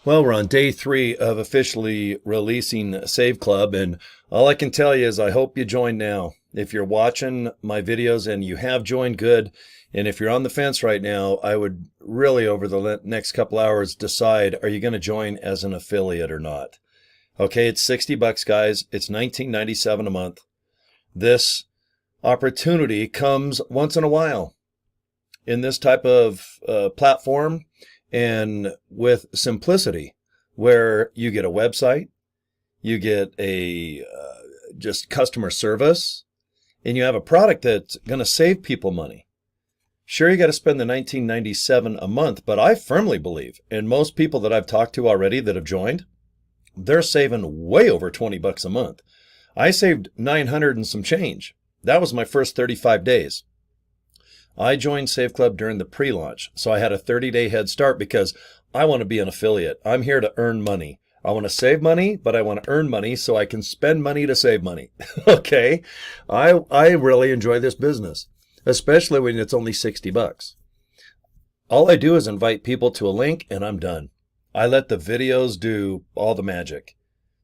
Well, we're on day 3 of officially releasing Save Club, and all I can tell you is I hope you join now. If you're watching my videos and you have joined, good. And if you're on the fence right now, I would really, over the next couple hours, decide, are you going to join as an affiliate or not? Okay, it's $60, guys. It's $19.97 a month. This opportunity comes once in a while in this type of platform, and with simplicity, where you get a website, you get a just customer service, and you have a product that's going to save people money. Sure, you got to spend the $19.97 a month, but I firmly believe, and most people that I've talked to already that have joined, they're saving way over $20 a month. I saved 900 and some change. That was my first 35 days. I joined Save Club during the pre-launch, so I had a 30-day head start because I want to be an affiliate. I'm here to earn money. I want to save money, but I want to earn money so I can spend money to save money. Okay? I really enjoy this business, especially when it's only $60. All I do is invite people to a link and I'm done. I let the videos do all the magic.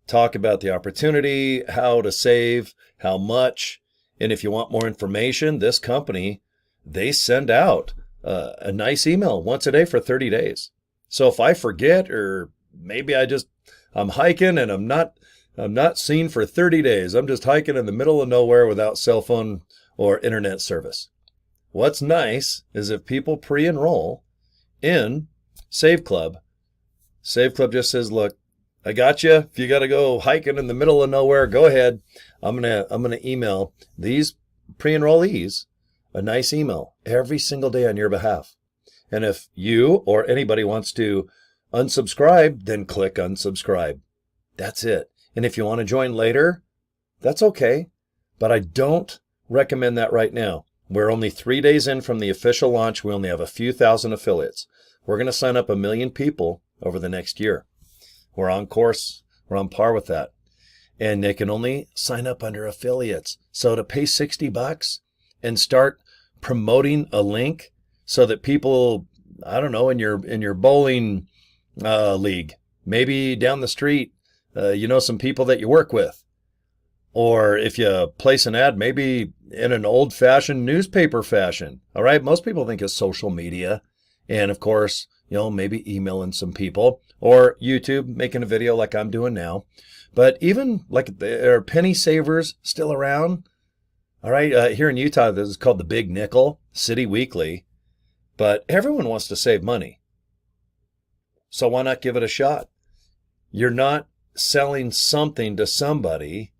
Talk about the opportunity, how to save, how much, and if you want more information, this company, they send out a nice email once a day for 30 days. So if I forget, or maybe I'm hiking and I'm not seen for 30 days. I'm just hiking in the middle of nowhere without cell phone or internet service. What's nice is if people pre-enroll in Save Club, Save Club just says, look, I got you. If you got to go hiking in the middle of nowhere, go ahead. I'm going to email these pre-enrollees a nice email every single day on your behalf. And if you or anybody wants to unsubscribe, then click unsubscribe. That's it. And if you want to join later, that's okay. But I don't recommend that right now. We're only 3 days in from the official launch. We only have a few thousand affiliates. We're going to sign up 1 million people over the next year. We're on course. We're on par with that. And they can only sign up under affiliates. So to pay $60 and start promoting a link so that people, I don't know, in your bowling league, maybe down the street, some people that you work with, or if you place an ad, maybe in an old-fashioned newspaper fashion. All right, most people think of social media, and of course, maybe emailing some people, or YouTube, making a video like I'm doing now. But even like there are penny savers still around. All right, here in Utah, this is called the Big Nickel, City Weekly. But everyone wants to save money. So why not give it a shot? You're not selling something to somebody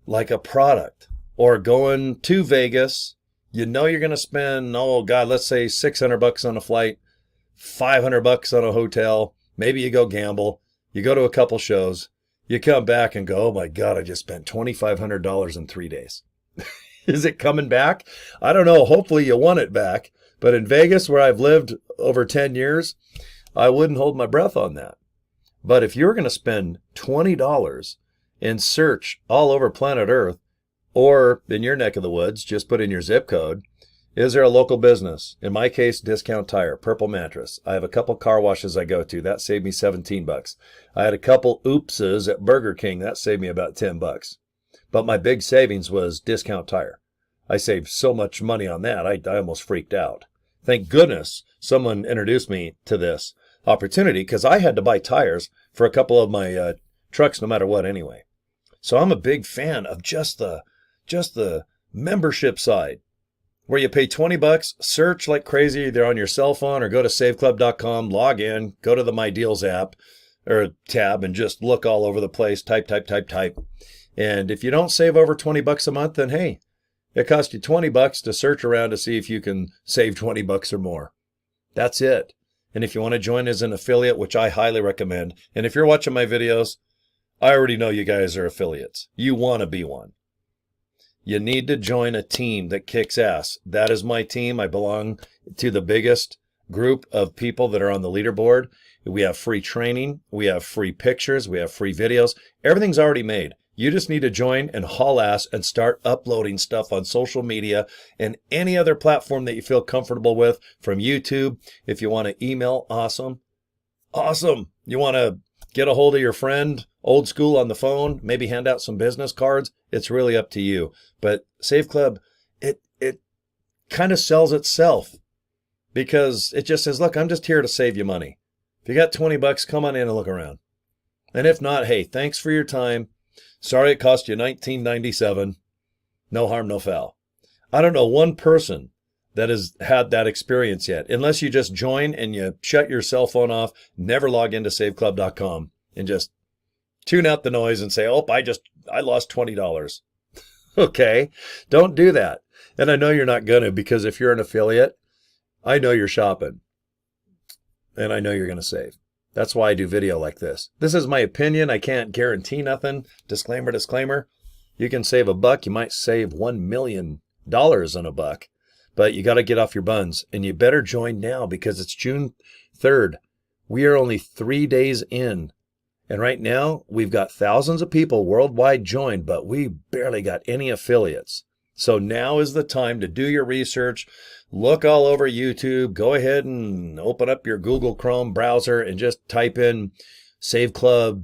like a product, or going to Vegas. You know you're going to spend, oh God, let's say $600 on a flight, $500 on a hotel. Maybe you go gamble. You go to a couple shows. You come back and go, oh my God, I just spent $2,500 in 3 days. Is it coming back? I don't know. Hopefully you want it back. But in Vegas, where I've lived over 10 years, I wouldn't hold my breath on that. But if you're going to spend $20 and search all over planet Earth, or in your neck of the woods, just put in your zip code, is there a local business? In my case, Discount Tire, Purple Mattress. I have a couple car washes I go to. That saved me $17. I had a couple oopses at Burger King. That saved me about $10. But my big savings was Discount Tire. I saved so much money on that, I almost freaked out. Thank goodness someone introduced me to this opportunity, because I had to buy tires for a couple of my trucks no matter what anyway. So I'm a big fan of just the membership side, where you pay $20, search like crazy either on your cell phone or go to saveclub.com, log in, go to the My Deals app or tab and just look all over the place, type. And if you don't save over $20 a month, then hey, it costs you $20 to search around to see if you can save $20 or more. That's it. And if you want to join as an affiliate, which I highly recommend, and if you're watching my videos, I already know you guys are affiliates. You want to be one. You need to join a team that kicks ass. That is my team. I belong to the biggest group of people that are on the leaderboard. We have free training. We have free pictures. We have free videos. Everything's already made. You just need to join and haul ass and start uploading stuff on social media and any other platform that you feel comfortable with, from YouTube. If you want to email, awesome. Awesome. You want to get a hold of your friend, old school on the phone, maybe hand out some business cards. It's really up to you. But Save Club, it kind of sells itself because it just says, look, I'm just here to save you money. If you got 20 bucks, come on in and look around. And if not, hey, thanks for your time. Sorry it cost you $19.97. No harm, no foul. I don't know one person that has had that experience yet, unless you just join and you shut your cell phone off, never log into saveclub.com and just tune out the noise and say, oh, I lost $20. Okay, don't do that. And I know you're not going to, because if you're an affiliate, I know you're shopping and I know you're going to save. That's why I do video like this. This is my opinion. I can't guarantee nothing. Disclaimer, disclaimer. You can save $1. You might save $1 million on a buck. But you got to get off your buns, and you better join now because it's June 3rd. We are only 3 days in. And right now, we've got thousands of people worldwide joined, but we barely got any affiliates. So now is the time to do your research. Look all over YouTube. Go ahead and open up your Google Chrome browser and just type in Save Club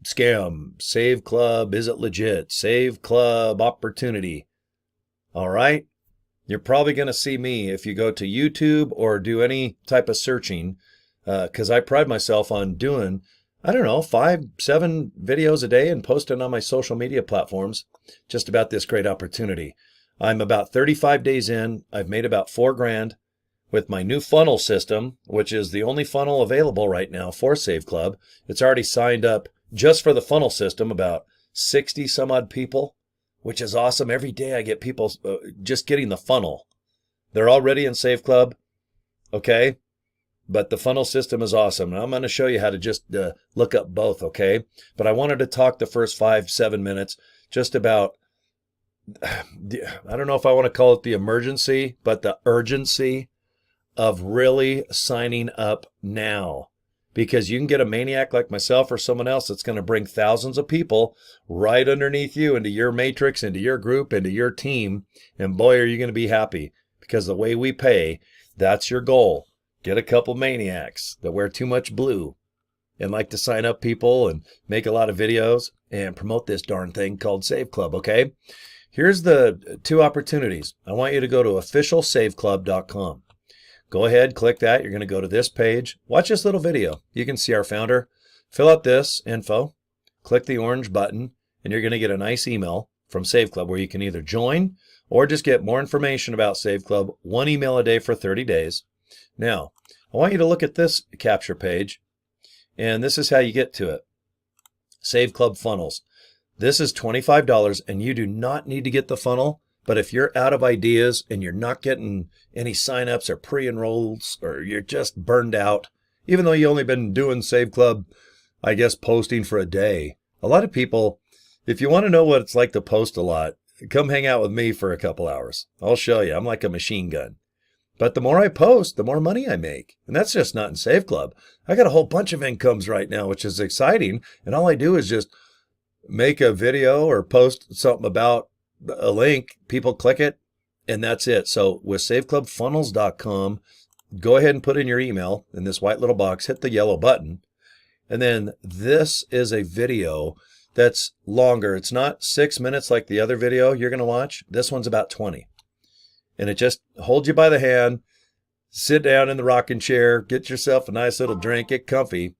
scam, Save Club, is it legit, Save Club opportunity. All right. You're probably going to see me if you go to YouTube or do any type of searching, because I pride myself on doing, 5, 7 videos a day and posting on my social media platforms just about this great opportunity. I'm about 35 days in. I've made about $4,000 with my new funnel system, which is the only funnel available right now for Save Club. It's already signed up just for the funnel system, about 60 some odd people, which is awesome. Every day I get people just getting the funnel. They're already in Save Club, okay? But the funnel system is awesome. And I'm going to show you how to just look up both, okay? But I wanted to talk the first 5-7 minutes just about, I don't know if I want to call it the emergency, but the urgency of really signing up now. Because you can get a maniac like myself or someone else that's going to bring thousands of people right underneath you into your matrix, into your group, into your team. And boy, are you going to be happy, because the way we pay, that's your goal. Get a couple maniacs that wear too much blue and like to sign up people and make a lot of videos and promote this darn thing called Save Club, okay? Here's the 2 opportunities. I want you to go to officialsaveclub.com. Go ahead, click that. You're going to go to this page. Watch this little video. You can see our founder. Fill out this info. Click the orange button, and you're going to get a nice email from Save Club where you can either join or just get more information about Save Club. 1 email a day for 30 days. Now, I want you to look at this capture page, and this is how you get to it. Save Club funnels. This is $25, and you do not need to get the funnel. But if you're out of ideas and you're not getting any signups or pre-enrolls, or you're just burned out, even though you only been doing Save Club, I guess, posting for a day. A lot of people, if you want to know what it's like to post a lot, come hang out with me for a couple hours. I'll show you. I'm like a machine gun. But the more I post, the more money I make. And that's just not in Save Club. I got a whole bunch of incomes right now, which is exciting. And all I do is just make a video or post something about a link, people click it, and that's it. So with saveclubfunnels.com, go ahead and put in your email in this white little box, hit the yellow button, and then this is a video that's longer. It's not 6 minutes like the other video you're going to watch. This one's about 20. And it just holds you by the hand, sit down in the rocking chair, get yourself a nice little drink, get comfy,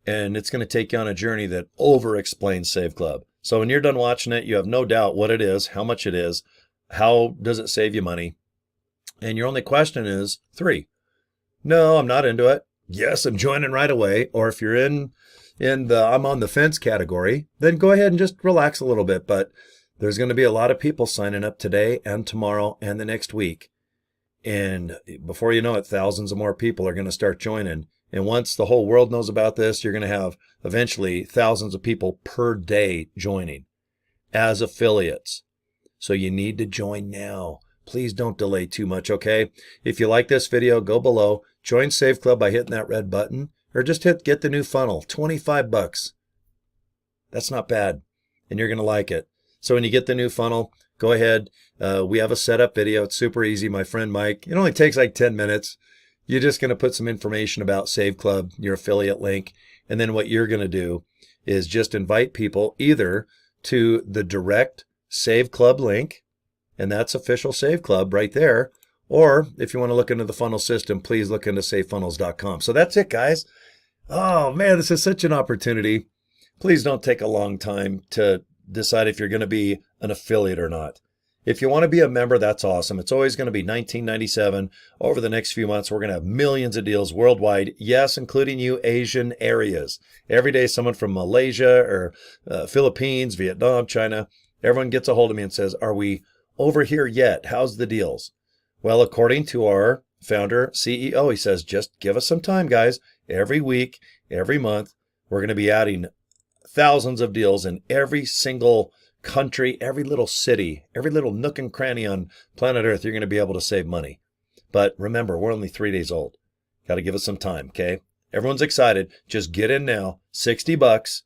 and it's going to take you on a journey that over-explains Save Club. So when you're done watching it, you have no doubt what it is, how much it is, how does it save you money, and your only question is 3. No, I'm not into it. Yes, I'm joining right away. Or if you're in the I'm on the fence category, then go ahead and just relax a little bit. But there's going to be a lot of people signing up today and tomorrow and the next week. And before you know it, thousands of more people are going to start joining. And once the whole world knows about this, you're going to have eventually thousands of people per day joining as affiliates. So you need to join now. Please don't delay too much, okay? If you like this video, go below. Join Save Club by hitting that red button, or just get the new funnel, $25. That's not bad, and you're going to like it. So when you get the new funnel, go ahead. We have a setup video. It's super easy. My friend Mike, it only takes like 10 minutes. You're just going to put some information about Save Club, your affiliate link, and then what you're going to do is just invite people either to the direct Save Club link, and that's official Save Club right there, or if you want to look into the funnel system, please look into savefunnels.com. So that's it, guys. Oh man, this is such an opportunity. Please don't take a long time to decide if you're going to be an affiliate or not. If you want to be a member, that's awesome. It's always going to be $19.97. Over the next few months, we're going to have millions of deals worldwide. Yes, including you Asian areas. Every day, someone from Malaysia or Philippines, Vietnam, China, everyone gets a hold of me and says, are we over here yet? How's the deals? Well, according to our founder, CEO, he says, just give us some time, guys. Every week, every month, we're going to be adding thousands of deals in every single country, every little city, every little nook and cranny on planet Earth. You're going to be able to save money. But remember, we're only 3 days old. Got to give us some time, okay? Everyone's excited. Just get in now. $60.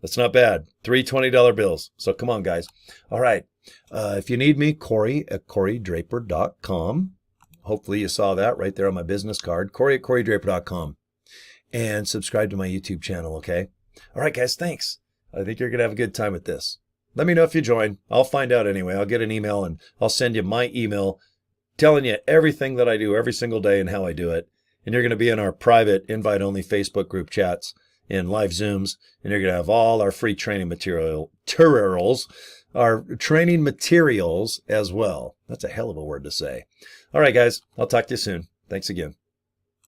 That's not bad. 3 $20 bills. So come on, guys. All right. If you need me, Cory at CoryDraper.com. Hopefully you saw that right there on my business card. Cory at CoryDraper.com. And subscribe to my YouTube channel, okay? All right, guys, thanks. I think you're going to have a good time with this. Let me know if you join. I'll find out anyway. I'll get an email and I'll send you my email telling you everything that I do every single day and how I do it. And you're going to be in our private invite-only Facebook group chats and live Zooms. And you're going to have all our free training materials, our training materials as well. That's a hell of a word to say. All right, guys, I'll talk to you soon. Thanks again.